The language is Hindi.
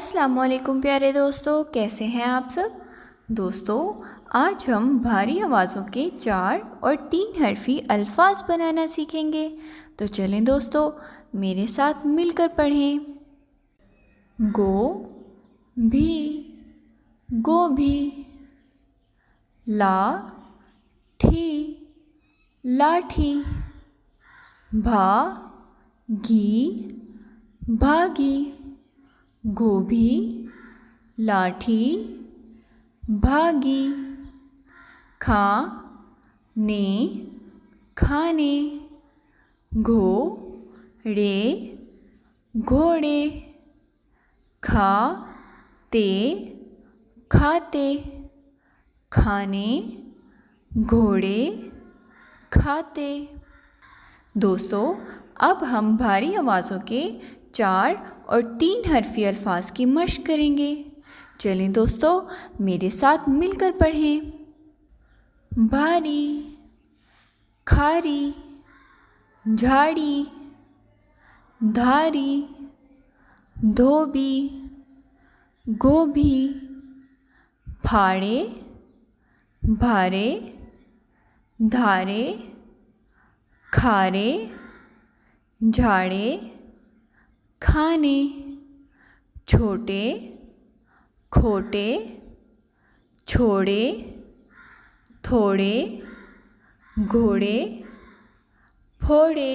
अस्सलामुअलैकुम प्यारे दोस्तों, कैसे हैं आप सब। दोस्तों, आज हम भारी आवाज़ों के 4 और 3 हरफी अल्फाज बनाना सीखेंगे। तो चलें दोस्तों, मेरे साथ मिलकर पढ़ें। गो भी, गोभी। ला ठी, लाठी। भा घी, भागी। गोभी, लाठी, भागी। खा ने, खाने। घोड़े, घोड़े। खा ते, खाते। खाने, घोड़े, खाते। दोस्तों, अब हम भारी आवाज़ों के 4 और 3 हरफी अल्फाज की मश्क करेंगे। चलें दोस्तों, मेरे साथ मिलकर पढ़ें। भारी, खारी। झाड़ी, धारी। धोबी, गोभी। फाड़े, भारे। धारे, खारे। झाड़े, खाने। छोटे, खोटे। छोड़े, थोड़े। घोड़े, फोड़े।